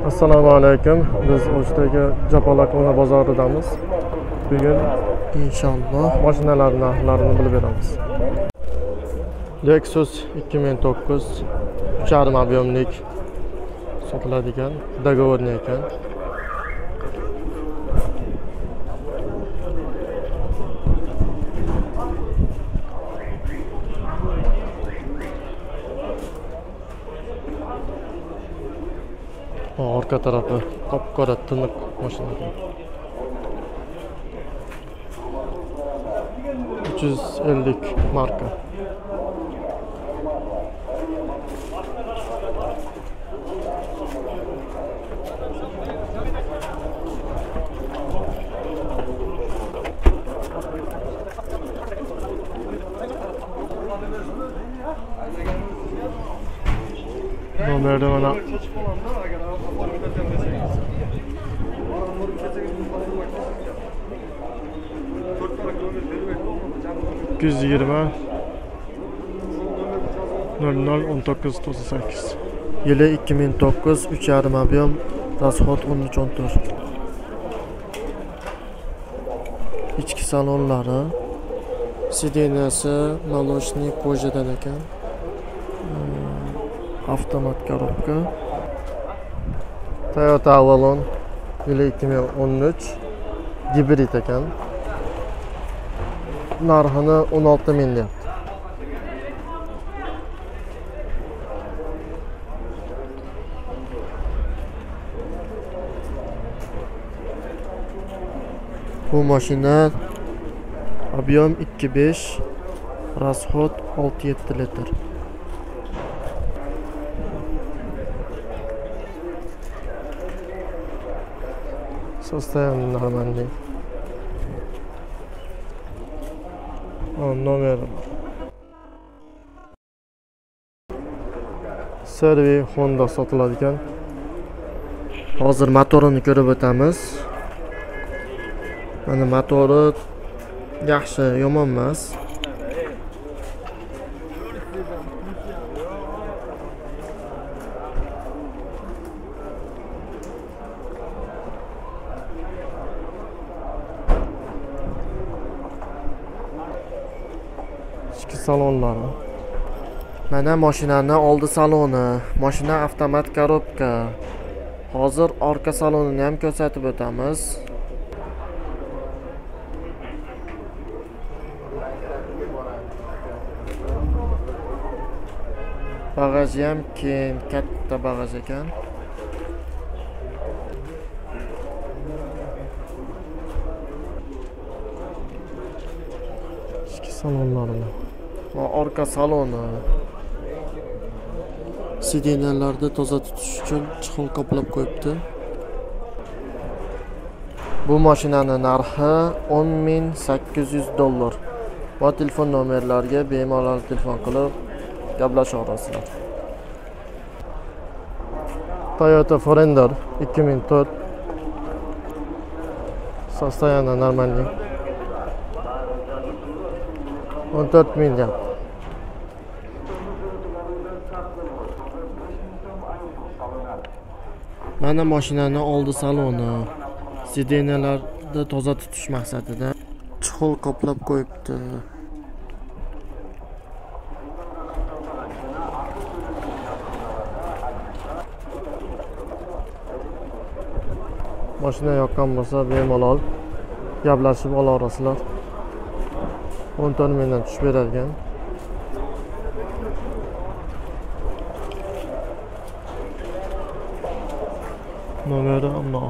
Assalomu alaykum. Biz O'shdagi Japalakona bozoridamiz. Bugun inshaalloh mashinalar narxlarini bilib beramiz. Lexus 2009 3,5 объемlik sotiladigan, договорный ekan. Orqa tarafı qop-qora tiniq mashina. 350 marka. Nomerde mana 220 001998. Yılı 2009, 3,5 объем, расход 13-14. İçki salonları, sideniyasi молочный kojadan ekan. Avtomat korobka. Toyota Avalon yılı 2013, hibrid ekan. Narxini 16 ming deyapti. Bu mashina объем 2,5, расход 6-7 litr. Состояние нормальное. Nomer Servi Honda sotiladigan. Hozir motorini ko'rib o'tamiz. Mana motori yaxshi, yomon emas. İçki salonlari. Mana mashinani oldi saloni. Mashina avtomat korobka. Hozir orqa salonini ham ko'rsatib o'tamiz. Bagaji ham keng, katta bagaj ekan. İçki salonlari. Orqa saloni. Sidenyalarni toza tutish uchun chixil qoplab qo'yibdi. Bu mashinaning narxi $10,800. Va telefon nomerlariga bemalol telefon qilib gaplasha olasizlar. Toyota Forester 2004. Состояние нормальное. 14 ming deyapti. Mana mashinani oldi saloni. Sidenyalarni toza tutish maqsadida chixil qoplab qo'yibdi. Mashina yoqqan bo'lsa bemalol gaplashib ola olasizlar. 14 mingdan tushib beradigan. Nomeri ammo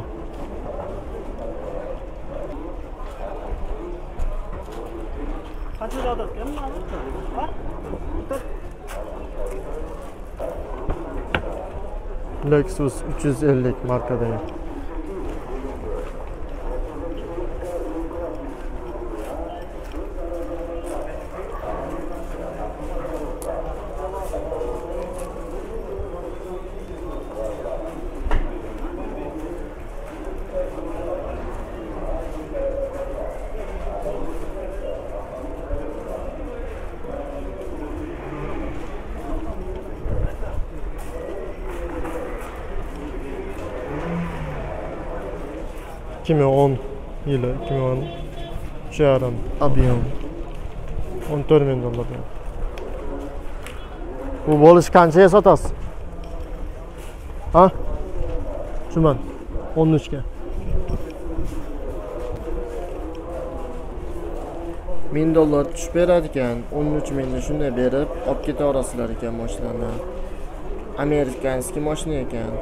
Lexus 350 markadagi. 2010 yılı, 2010 yarım. Ob'yom. 14 ming dollar. Bu bo'lish qanchaga sotasiz? Ha? Tushunman. 13 ga. 1000 dollar tushib berar ekan, 13 mingni shunday berib olib keta olasizlar ekan mashinani. Amerikanskiy mashina ekan.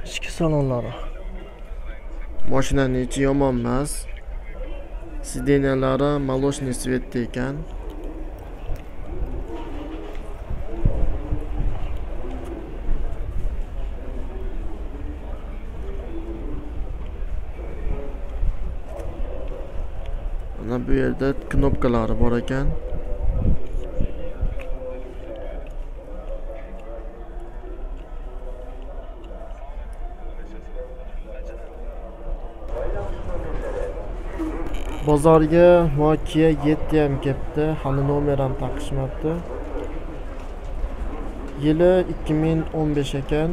Ichki salonlari. Mashinaning ichi yomon emas. Sideniyalari молочный svetda ekan. Mana bu yerda knopkalari bor ekan. Bozorga Nokia 7 ham kelibdi, hali nomer ham taqishmabdi. Yili 2015 ekan.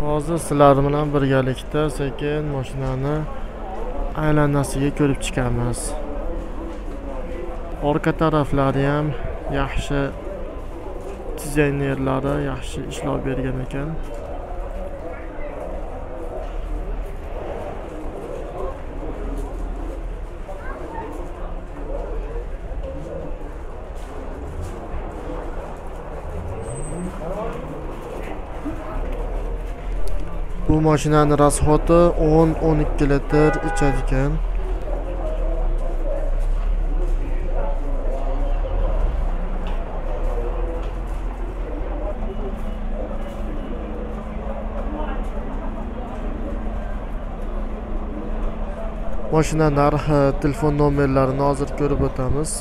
Hozir sizlar bilan birgalikda sekin mashinani aylanasiga ko'rib chiqamiz. Orqa taraflari ham yaxshi, dizaynerlari yaxshi ishlov bergan ekan. Bu mashinani rasxoti 10-12 litr ichadi ekan. Mashina narxi, telefon nomerlarini hozir ko'rib o'tamiz.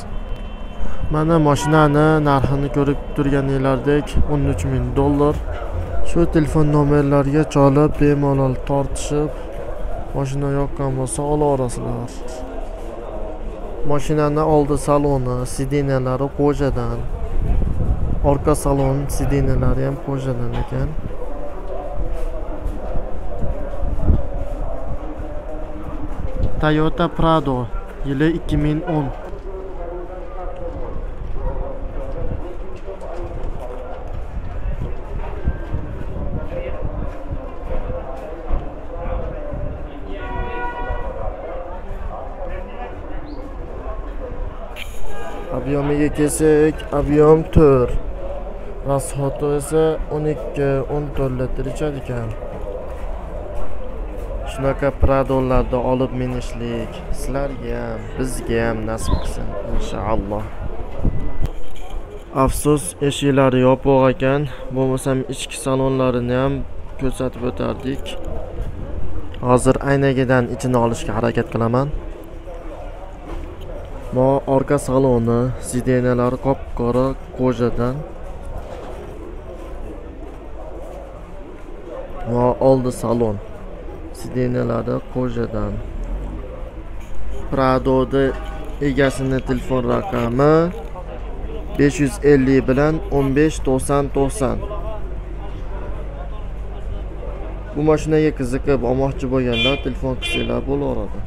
Mana mashinani narxini ko'rib turganinglardek 13 ming dollar. Shu telefon nomerlariga chalib bemalol tortishib, mashina yoqqan bo'lsa olaverasizlar. Mashinani oldi saloni, sideniyalari qo'jadan. Orqa salon sideniyalari ham qo'jadan ekan. Toyota Prado, yili 2010. Ob'yomiga kelsak, ob'yom 4. Rasxoti esa 12-14 litr ichadi ekan. Shunaqa Pradolarda olib minishlik sizlarga ham, bizga ham nasib qilsin inshaalloh. Afsus, eshiklari yopiq ekan. Bo'lmasam ichki salonlarini ham ko'rsatib o'tardik. Hozir aynagidan ichini olishga harakat qilaman. Bu orqa saloni, sideniyalari qop-qora qo'jadan. Va oldi salon, sideniyalari qo'jadan. Prado'da egasini telefon raqami 550 bilan 159090. Bu mashinaga qiziqib olmoqchi bo'lganlar telefon qilsanglar bo'laveradi.